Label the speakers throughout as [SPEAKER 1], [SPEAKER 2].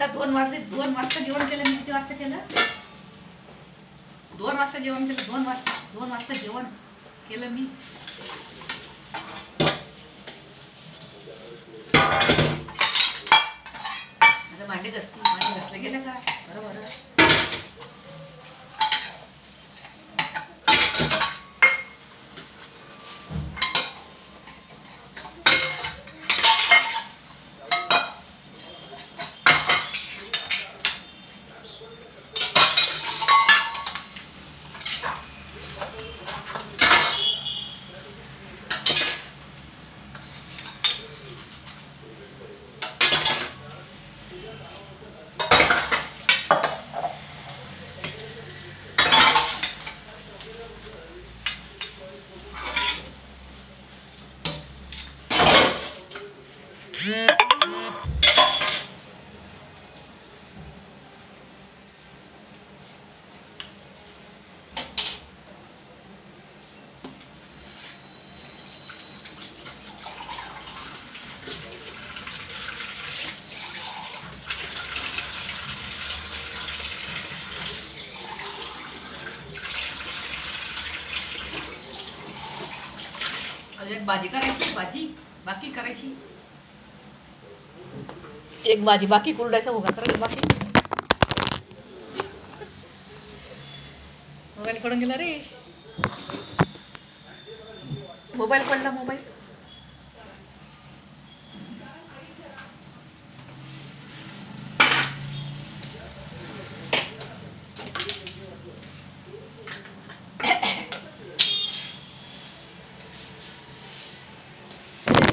[SPEAKER 1] आता 2 वाजता जेवण केलं मी. किती वाजता केलं? 2 वाजता जेवण केलं. 2 वाजता जेवण केलं मी. आता भांडे घसले गेलं का? बरोबर. एक भाजी करायची. बाकी करायची. एक भाजी बाकी. कुरड्याचा भोगा करायचा बाकी. मोबाईल पडून गेला रे. मोबाईल पडला.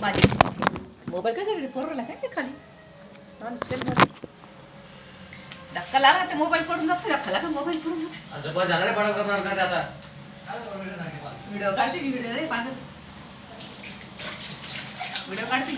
[SPEAKER 1] भाजी. मोबाईल काय करे पोरला काय खाली सेल मध्ये धक्का लागला ते मोबाईल पडून जातो. धक्का लागला मोबाईल पडून जातो. व्हिडिओ काढते. व्हिडिओ काढते.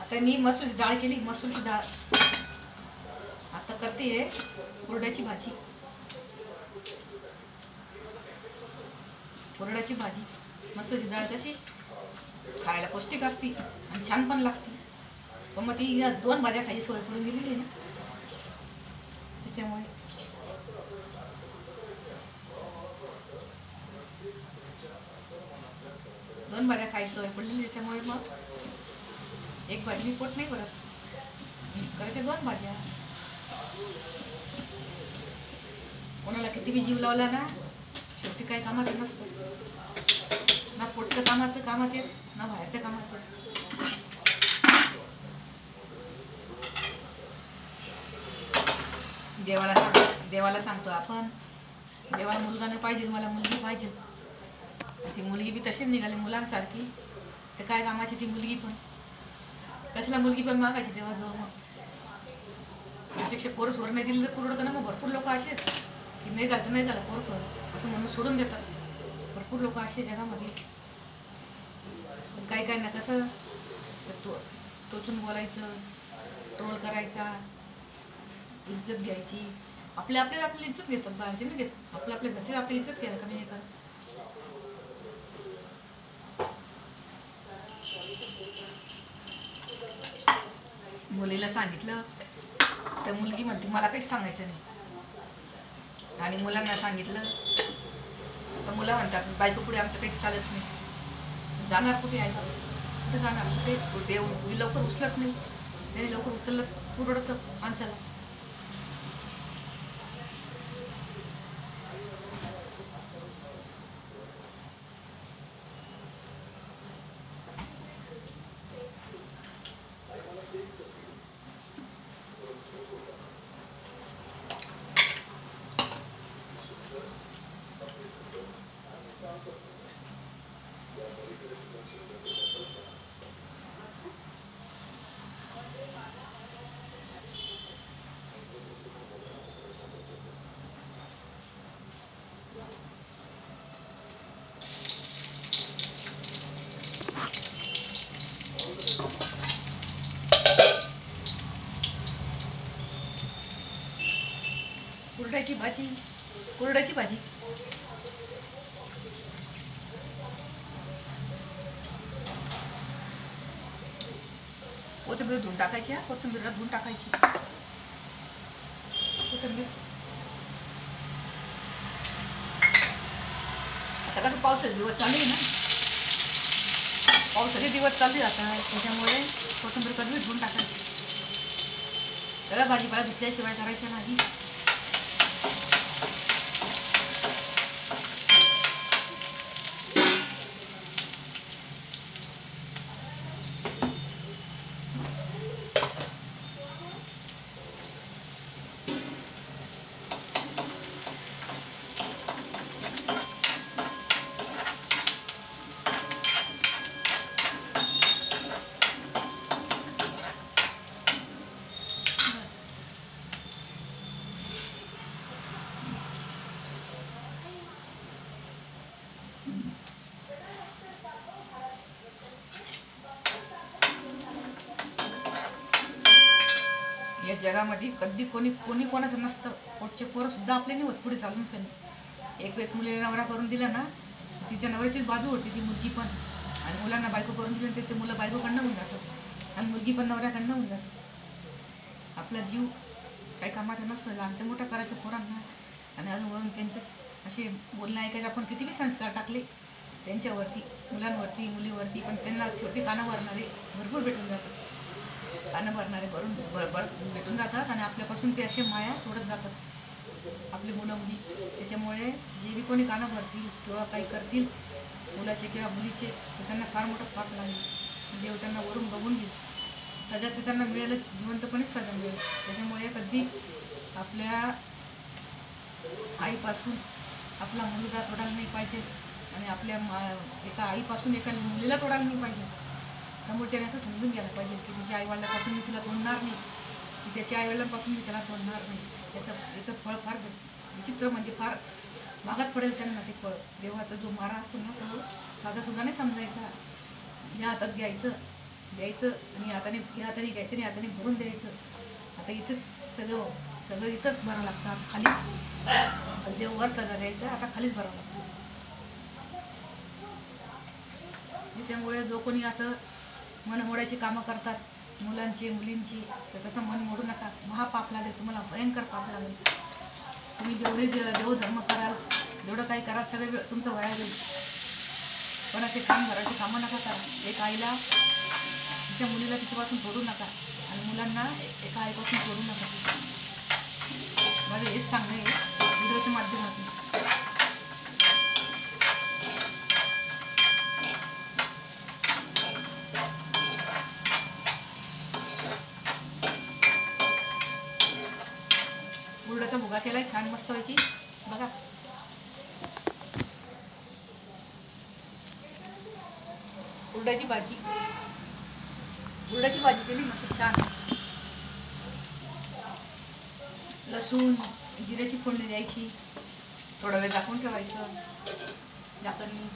[SPEAKER 1] आता मी मसूरची डाळ केली, मसूरची डाळ. आता करते कुरड्याची भाजी. कुरड्याची भाजी मसूरची डाळ कशी खायला पौष्टिक असते आणि छान पण लागते. पण मग ती 2 भाज्या खायची सवय पडून गेलेली आहे ना, त्याच्यामुळे. दोन भाज्या खायची सवय पडलेली, त्याच्यामुळे मग एक भाजी पोट नाही भरत, करायच्या 2 भाज्या. कोणाला किती बी जीव लावला ना, शेवटी काही कामाचं नसतं ना. पोटचं कामात येत ना, बाहेरच्या कामात येत. देवाला सांगतो आपण, देवाला मुलगा नाही पाहिजे, मला मुलगी पाहिजे. ती मुलगी बी तशीच निघाली मुलांसारखी. तर काय कामाची ती मुलगी पण, कशाला मुलगी पण मागायची देवाजवळ. मग प्रत्यक्ष कोर्सवर नाही दिलं तर पुरवडतं ना. मग भरपूर लोक असे की नाही झालं तर नाही झालं कोर्सवर असं म्हणून सोडून देतात. भरपूर लोक असे जगामध्ये. काही काय ना कसं टोचून बोलायचं, ट्रोल करायचा, इज्जत घ्यायची. आपली इज्जत घेतात, बाहेरचे नाही घेत. आपल्या घरचे आपली इज्जत घ्यायला कमी हे करत. मुलीला सांगितलं तर मुलगी म्हणते मला काहीच सांगायचं नाही. आणि मुलांना सांगितलं तर मुलं म्हणतात बायको पुढे आमचं काही चालत नाही. जाणार कुठे आहे, कुठे जाणार, कुठे देव लवकर उचलत नाही. त्याने लवकर उचललं पुरवडतं माणसाला. कुरड्याची भाजी कोथिंबीर धुवून टाकायची. कोथिंबीर धुवून टाकायची. कोथिंबीर आता कसं पावसाचे दिवस चालू आहे ना, पावसाचे दिवस चालू आता, त्याच्यामुळे कोथिंबीर कधी धुवून टाकायची. त्याला भाजीपाला धुतल्याशिवाय करायच्या नाही. या जगामध्ये कधी कोणी कोणाचं नसतं. पोटचे पोरं सुद्धा आपले नाही होत पुढे चालून सण. एक वेळेस मुलीला नवरा करून दिला ना, तिच्या नवऱ्याचीच बाजू होती ती मुलगी पण. आणि मुलांना बायको करून दिली तर ते मुलं बायकोकडनं होऊन जातात आणि मुलगी पण नवऱ्याकडनं होऊन जाते. आपला जीव काही कामाचा नसतो. लहानचं मोठं करायचं पोरांना. आणि अजून वरून त्यांचंच असे बोलणं ऐकायचे आपण. किती बी संस्कार टाकले त्यांच्यावरती, मुलांवरती, मुलीवरती, पण त्यांना शेवटी कानं भरणारे भरपूर भेटून जातात. कानं भरणारे भेटून जातात आणि आपल्यापासून ते असे माया तोडत जातात आपली मुलं मुली. त्याच्यामुळे जे बी कोणी कानं भरतील किंवा काही करतील मुलाचे किंवा मुलीचे, तर त्यांना फार मोठं पाप लागेल. देव त्यांना वरून बघून घेईल. सजा ते त्यांना मिळेलच, जिवंतपणेच सजा मिळेल. त्याच्यामुळे कधी आपल्या आईपासून आपला मुलगा तोडायला नाही पाहिजे आणि आपल्या एका आईपासून एका मुलीला तोडायला नाही पाहिजे. समोरच्याने असं समजून घ्यायला पाहिजे की तिच्या आईवडिलांपासून मी तिला तोडणार नाही, की त्याच्या आईवडिलांपासून मी त्याला तोडणार नाही. याचं फळ फार विचित्र, म्हणजे फार मागात पडेल त्यांना ते फळ. देवाचा जो मारा असतो ना, तो साधासुद्धा नाही समजायचा. या हातात घ्यायचं द्यायचं आणि या हाताने घ्यायचं आणि हाताने भरून द्यायचं. आता इथंच सगळं इथंच भरावं लागतं. खालीच देव वर सगळं द्यायचं, आता खालीच भरावं लागतं. त्याच्यामुळे जो कोणी असं मन मोडायची कामं करतात मुलांची मुलींची, तर तसं मन मोडू नका. महापाप लागेल तुम्हाला, भयंकर पाप लागेल. तुम्ही जेवढे देवधर्म कराल, जेवढं काही कराल, सगळे तुमचं वाया जाईल. पण असे घराचे कामं नका करा. एक आईला तिच्या मुलीला तिच्यापासून सोडू नका आणि मुलांना एका आईपासून सोडू नका. माझं हेच सांगणं आहे व्हिडिओच्या माध्यमातून. उडदाचा भुगा केलाय छान मस्तपैकी बघा. उडदाची भाजी केली मस्त छान. लसूण जिऱ्याची फोडणी द्यायची, थोडा वेळ झाकून ठेवायचं झाकणनी.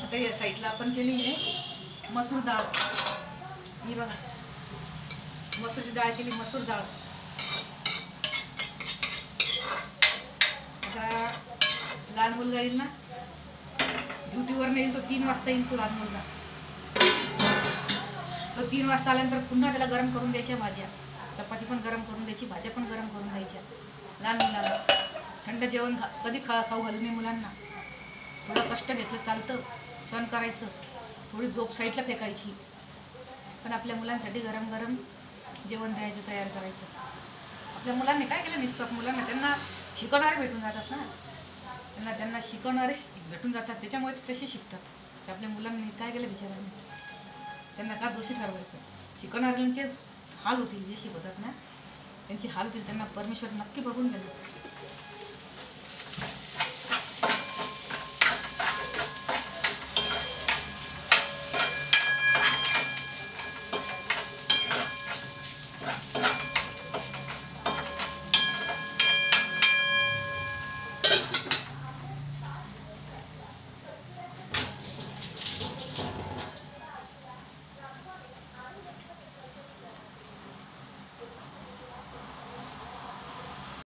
[SPEAKER 1] आता या साईडला आपण केलेली आहे मसूर डाळ. ही बघा, मसूरची डाळ केली, मसूर डाळ. आता लहान मुलगा येईल ना, ड्युटीवर येईल तो 3 वाजता येईल. तो लहान मुलगा तो 3 वाजता आल्यानंतर पुन्हा त्याला गरम करून द्यायच्या भाज्या, चपाती पण गरम करून द्यायची, भाज्या पण गरम करून द्यायच्या. लहान मुलाला थंड जेवण कधी खाऊ घालू नये मुलांना. थोडं कष्ट घेतलं चालतं, सण करायचं, थोडी झोप साईडला फेकायची, पण आपल्या मुलांसाठी गरम गरम जेवण द्यायचं, तयार करायचं. आपल्या मुलांनी काय केलं निष्पाप मुलांना, त्यांना शिकवणारे भेटून जातात ना, त्यांना शिकवणारे भेटून जातात, त्याच्यामुळे ते तसे शिकतात. तर आपल्या मुलांनी काय केलं बिचारांनी, त्यांना का दोषी ठरवायचं. शिकवणाऱ्यांचे हाल होतील, जे शिकवतात ना त्यांची हाल होतील. त्यांना परमेश्वर नक्की बघून गेले.